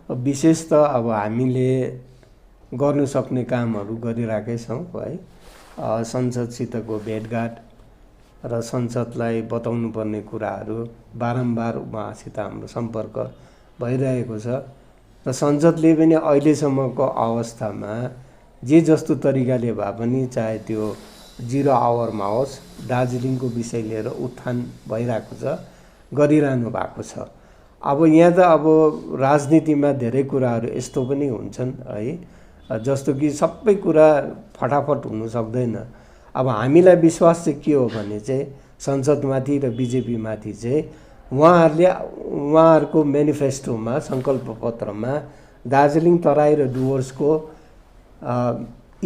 विशेष त अब हामीले गर्नु सक्ने कामहरू गरिराखेका छौँ है। संसदसितको भेटघाट र संसदलाई बताउनु पर्ने कुराहरू बारम्बार उहाँसित हाम्रो सम्पर्क भइरहेको छ र संसदले पनि अहिलेसम्मको अवस्थामा जे जस्तो तरिकाले भए पनि चाहे त्यो 0 आवरमा होस् दार्जिलिङको विषय लिएर उत्थान भइरहेको छ, गरिरहनु भएको छ। अब यहाँ त अब राजनीतिमा धेरै कुराहरू यस्तो पनि हुन्छन् है, जस्तो कि सबै कुरा फटाफट हुनु सक्दैन। अब हामीलाई विश्वास चाहिँ के हो भने चाहिँ संसदमाथि र बिजेपीमाथि चाहिँ उहाँहरूको मेनिफेस्टोमा सङ्कल्प पत्रमा दार्जिलिङ तराई र डुवर्सको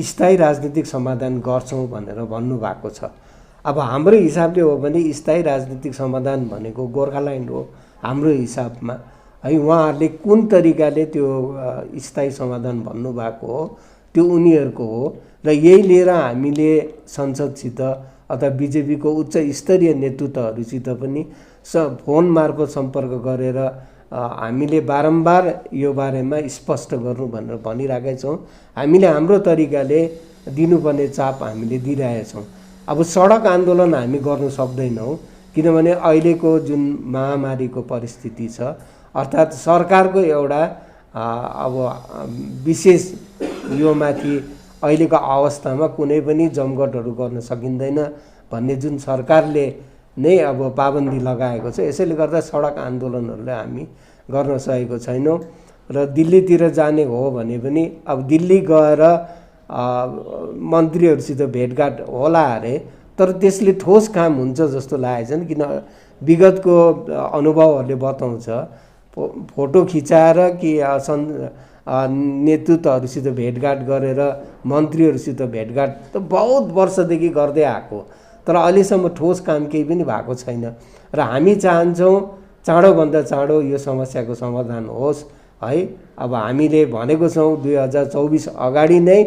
स्थायी राजनीतिक समाधान गर्छौँ भनेर भन्नुभएको छ। अब हाम्रो हिसाबले हो भने स्थायी राजनीतिक समाधान भनेको गोर्खाल्यान्ड हो हाम्रो हिसाबमा है। उहाँहरूले कुन तरिकाले त्यो स्थायी समाधान भन्नुभएको हो त्यो उनीहरूको हो र यही लिएर हामीले संसदसित अथवा बिजेपीको उच्च स्तरीय नेतृत्वहरूसित पनि फोन मार्फत सम्पर्क गरेर हामीले बारम्बार यो बारेमा स्पष्ट गर्नु भनेर भनिरहेका छौँ। हामीले हाम्रो तरिकाले दिनुपर्ने चाप हामीले दिइरहेका छौँ। अब सडक आन्दोलन हामी गर्न सक्दैनौँ किनभने अहिलेको जुन महामारीको परिस्थिति छ, अर्थात् सरकारको एउटा अब विशेष यो माथि अहिलेको अवस्थामा कुनै पनि जमघटहरू गर्न सकिँदैन भन्ने जुन सरकारले नै अब पाबन्दी लगाएको छ, यसैले गर्दा सडक आन्दोलनहरूलाई हामी गर्न सकेको छैनौँ। र दिल्लीतिर जाने हो भने पनि अब दिल्ली गएर मन्त्रीहरूसित भेटघाट होला अरे, तर त्यसले ठोस काम हुन्छ जस्तो लागेको छैन। किन विगतको अनुभवहरूले बताउँछ फोटो खिचाएर कि नेतृत्वहरूसित भेटघाट गरेर मन्त्रीहरूसित भेटघाट त बहुत वर्षदेखि गर्दै आएको, तर अहिलेसम्म ठोस काम केही पनि भएको छैन। र हामी चाहन्छौँ चाँडोभन्दा चाँडो यो समस्याको समाधान होस् है। अब हामीले भनेको छौँ 2024 अगाडि नै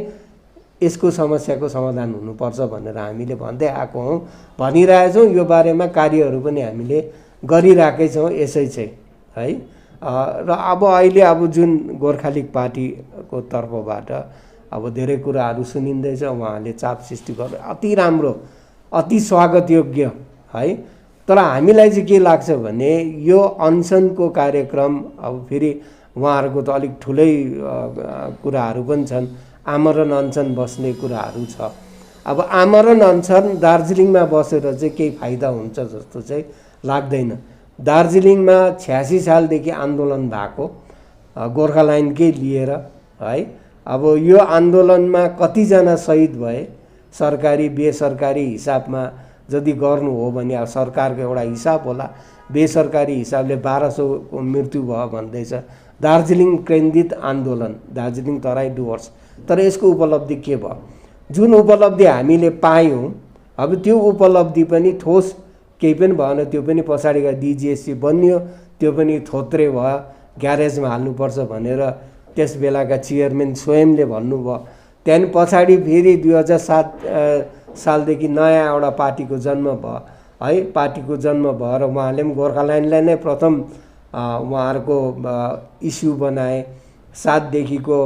यसको समस्याको समाधान हुनुपर्छ भनेर हामीले भन्दै आएको हौँ, भनिरहेछौँ। यो बारेमा कार्यहरू पनि हामीले गरिरहेकै छौँ यसै चाहिँ है। र अब अहिले अब जुन गोर्खालीग पार्टीको तर्फबाट अब धेरै कुराहरू सुनिँदैछ, उहाँले चाप सृष्टि गर्नु अति राम्रो, अति स्वागत योग्य है। तर हामीलाई चाहिँ के लाग्छ भने यो अनसनको कार्यक्रम अब फेरि उहाँहरूको त अलिक ठुलै कुराहरू पनि छन्, आमरण अनसन बस्ने कुराहरू छ। अब आमरण अनसन दार्जिलिङमा बसेर चाहिँ केही फाइदा हुन्छ जस्तो चाहिँ लाग्दैन। दार्जिलिङमा 86 सालदेखि आन्दोलन भएको गोर्खाल्यान्डकै लिएर है। अब यो आन्दोलनमा कतिजना शहीद भए, सरकारी बेसरकारी हिसाबमा यदि गर्नु हो भने अब सरकारको एउटा हिसाब होला, बेसरकारी हिसाबले 1200 को मृत्यु भयो भन्दैछ। दार्जिलिङ केन्द्रित आन्दोलन दार्जिलिङ तराई डुवर्स, तर यसको उपलब्धि के भयो? जुन उपलब्धि हामीले पायौँ अब त्यो उपलब्धि पनि ठोस केही पनि भएन। त्यो पनि पछाडि गएर डिजिएससी बन्यो, त्यो पनि थोत्रे भयो, ग्यारेजमा हाल्नुपर्छ भनेर त्यस बेलाका चेयरम्यान स्वयंले भन्नुभयो। त्यहाँदेखि पछाडि फेरि 2007 सालदेखि नयाँ एउटा पार्टीको जन्म भयो है। पार्टीको जन्म भएर उहाँले पनि गोर्खाल्यान्डलाई नै प्रथम उहाँहरूको इस्यु बनाए। 7 देखिको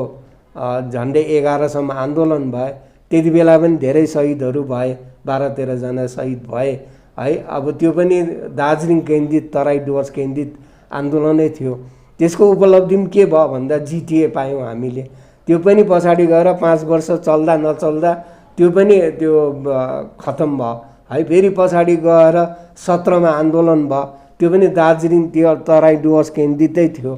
झन्डै 11 सम्म आन्दोलन भए। त्यति बेला पनि धेरै शहीदहरू भए, 12-13 जना शहीद भए है। अब त्यो पनि दार्जिलिङ केन्द्रित तराई डुवर्स केन्द्रित आन्दोलनै थियो। त्यसको उपलब्धि पनि के भयो भन्दा जिटिए पायौँ हामीले। त्यो पनि पछाडि गएर 5 वर्ष चल्दा नचल्दा त्यो पनि त्यो खतम भयो है। फेरि पछाडि गएर 17 मा आन्दोलन भयो, त्यो पनि दार्जिलिङ तराई डुवर्स केन्द्रितै थियो।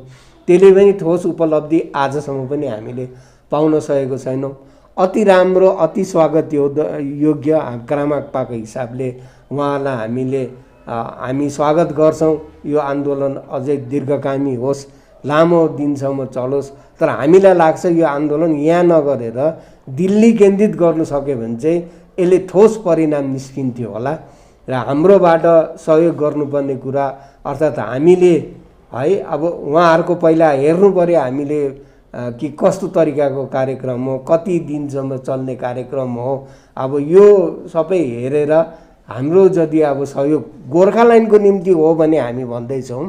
त्यसले पनि ठोस उपलब्धि आजसम्म पनि हामीले पाउन सकेको छैनौँ। अति राम्रो, अति स्वागत योग्य क्रामाक्पाको हिसाबले उहाँलाई हामी स्वागत गर्छौँ। यो आन्दोलन अझै दीर्घकामी होस्, लामो दिनसम्म चलोस्। तर हामीलाई लाग्छ यो आन्दोलन यहाँ नगरेर दिल्ली केन्द्रित गर्नु सक्यो भने चाहिँ यसले ठोस परिणाम निस्किन्थ्यो होला। र हाम्रोबाट सहयोग गर्नुपर्ने कुरा अर्थात् हामीले है अब उहाँहरूको पहिला हेर्नु पर्यो हामीले कि कस्तो तरिकाको कार्यक्रम हो, कति दिनसम्म चल्ने कार्यक्रम हो। अब यो सबै हेरेर हाम्रो यदि अब सहयोग गोर्खाल्यान्डको निम्ति हो भने हामी भन्दैछौँ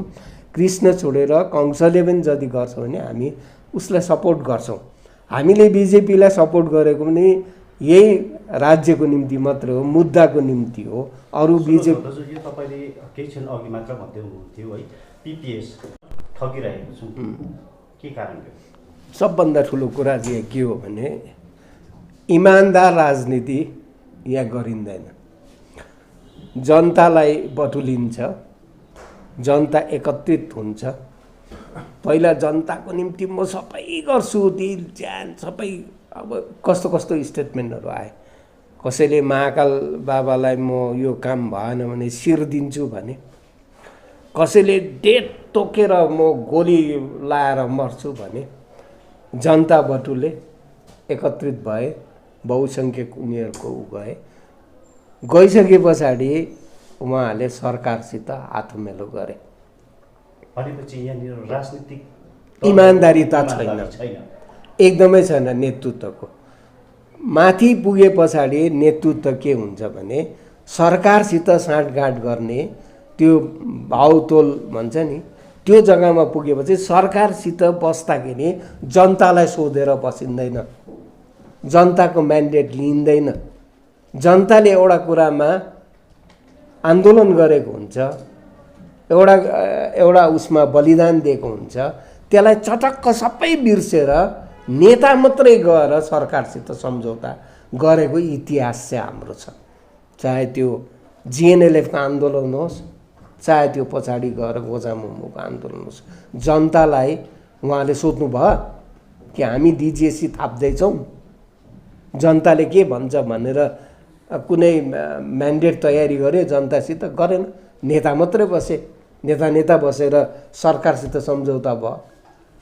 कृष्ण छोडेर कंसले पनि जति गर्छ भने हामी उसलाई सपोर्ट गर्छौँ। हामीले बिजेपीलाई सपोर्ट गरेको पनि यही राज्यको निम्ति मात्र हो, मुद्दाको निम्ति हो। अरू बिजेपी यो तपाईँले केही क्षण अघि मात्र भन्दै हुनुहुन्थ्यो है, पिपिएस ठगिरहेको छु, के कारणले? सबभन्दा ठुलो कुरा चाहिँ के हो भने इमान्दार राजनीति यहाँ गरिँदैन। जनतालाई बटुलिन्छ, जनता एकत्रित हुन्छ। पहिला जनताको निम्ति म सबै गर्छु, दिल ज्यान सबै, अब कस्तो कस्तो स्टेटमेन्टहरू आए। कसैले महाकाल बाबालाई म यो काम भएन भने शिर दिन्छु भने, कसैले डेट तोकेर म गोली लाएर मर्छु भने। जनता बटुले एकत्रित भए, बहुसङ्ख्यक उनीहरूको गए, गइसके पछाडि उहाँहरूले सरकारसित हातमेलो गरे। भनेपछि यहाँनिर राजनीतिक इमान्दारिता छैन, एकदमै छैन नेतृत्वको। माथि पुगे पछाडि नेतृत्व के हुन्छ भने सरकारसित साँठगाँठ गर्ने, त्यो भाउतोल भन्छ नि, त्यो जग्गामा पुगेपछि सरकारसित बस्दाखेरि जनतालाई सोधेर बसिँदैन, जनताको म्यान्डेट लिइँदैन। जनताले एउटा कुरामा आन्दोलन गरेको हुन्छ, एउटा उसमा बलिदान दिएको हुन्छ, त्यसलाई चटक्क सबै बिर्सेर नेता मात्रै गएर सरकारसित सम्झौता गरेको इतिहास चाहिँ हाम्रो छ। चाहे त्यो जिएनएलएफको आन्दोलन होस्, चाहे त्यो पछाडि गएर गोजामुमोको आन्दोलन होस्, जनतालाई उहाँले सोध्नुभयो कि हामी डिजिएससी थाप्दैछौँ, जनताले के भन्छ भनेर कुनै म्यान्डेट तयारी गर्यो, जनतासित गरेन। नेता मात्रै बसे, नेता बसेर सरकारसित सम्झौता भयो।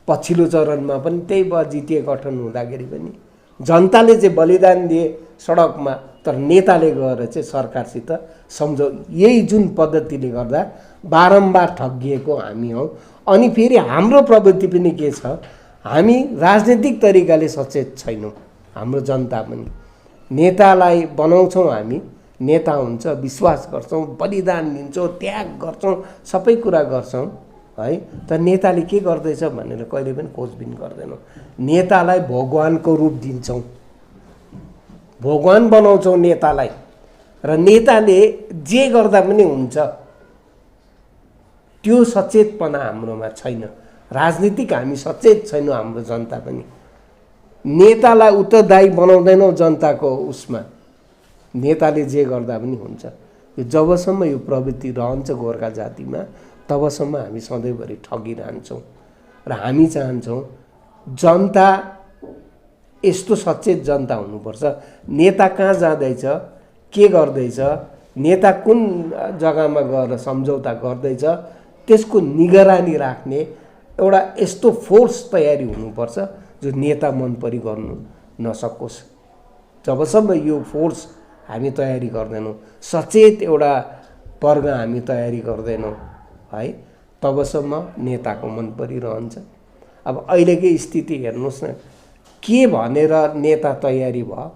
पछिल्लो चरणमा पनि त्यही भयो, जिटिए गठन हुँदाखेरि पनि जनताले चाहिँ बलिदान दिए सडकमा, तर नेताले गएर चाहिँ सरकारसित यही जुन पद्धतिले गर्दा बारम्बार ठगिएको हामी हौँ। अनि फेरि हाम्रो प्रवृत्ति पनि के छ, हामी राजनीतिक तरिकाले सचेत छैनौँ। हाम्रो जनता पनि नेतालाई बनाउँछौँ, हामी नेता हुन्छ, विश्वास गर्छौँ, बलिदान दिन्छौँ, त्याग गर्छौँ, सबै कुरा गर्छौँ है। तर नेताले के गर्दैछ भनेर कहिले पनि खोजबिन गर्दैनौँ। नेतालाई भगवानको रूप दिन्छौँ, भगवान बनाउँछौँ नेतालाई, र नेताले जे गर्दा पनि हुन्छ, त्यो सचेतपना हाम्रोमा छैन। राजनीतिक हामी सचेत छैनौँ, हाम्रो जनता पनि। नेतालाई उत्तरदायी बनाउँदैनौँ जनताको उसमा, नेताले जे गर्दा पनि हुन्छ। यो जबसम्म यो प्रवृत्ति रहन्छ गोर्खा जातिमा, तबसम्म हामी सधैँभरि ठगिरहन्छौँ। र हामी चाहन्छौँ जनता यस्तो सचेत जनता हुनुपर्छ। नेता कहाँ जाँदैछ, के गर्दैछ, नेता कुन जग्गामा गएर सम्झौता गर्दैछ, त्यसको निगरानी राख्ने एउटा यस्तो फोर्स तयारी हुनुपर्छ जो नेता मन परि गर्नु नसकोस्। जबसम्म यो फोर्स हामी तयारी गर्दैनौँ, सचेत एउटा वर्ग हामी तयारी गर्दैनौँ है, तबसम्म नेताको मन परिरहन्छ। अब अहिलेकै स्थिति हेर्नुहोस् न, के भनेर नेता तयारी भयो,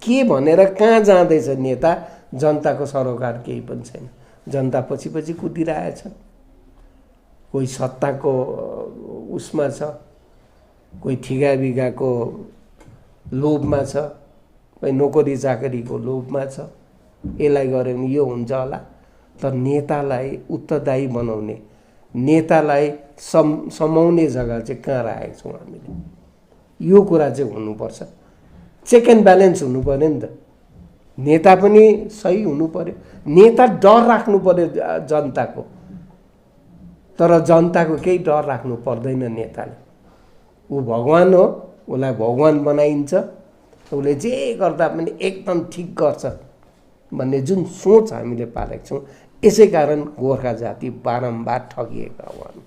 के भनेर कहाँ जाँदैछ नेता, जनताको सरोकार केही पनि छैन। जनता पछि पछि कुदिरहेछ। कोही सत्ताको उसमा छ, कोही ठिगा बिगाको लोभमा छ, कोही नोकरी चाकरीको लोभमा छ। यसलाई गऱ्यो भने यो हुन्छ होला, तर नेतालाई उत्तरदायी बनाउने, नेतालाई समाउने जग्गा चाहिँ कहाँ राखेको छौँ हामीले, यो कुरा चाहिँ हुनुपर्छ। चेक एन्ड ब्यालेन्स हुनु पऱ्यो नि त। नेता पनि सही हुनु पऱ्यो, नेता डर राख्नु पऱ्यो जनताको, तर जनताको केही डर राख्नु पर्दैन नेताले। ऊ भगवान हो, उसलाई भगवान बनाइन्छ, उसले जे गर्दा पनि एकदम ठिक गर्छ भन्ने जुन सोच हामीले पालेका छौँ, यसै कारण गोर्खा जाति बारम्बार ठगिएका हुन्।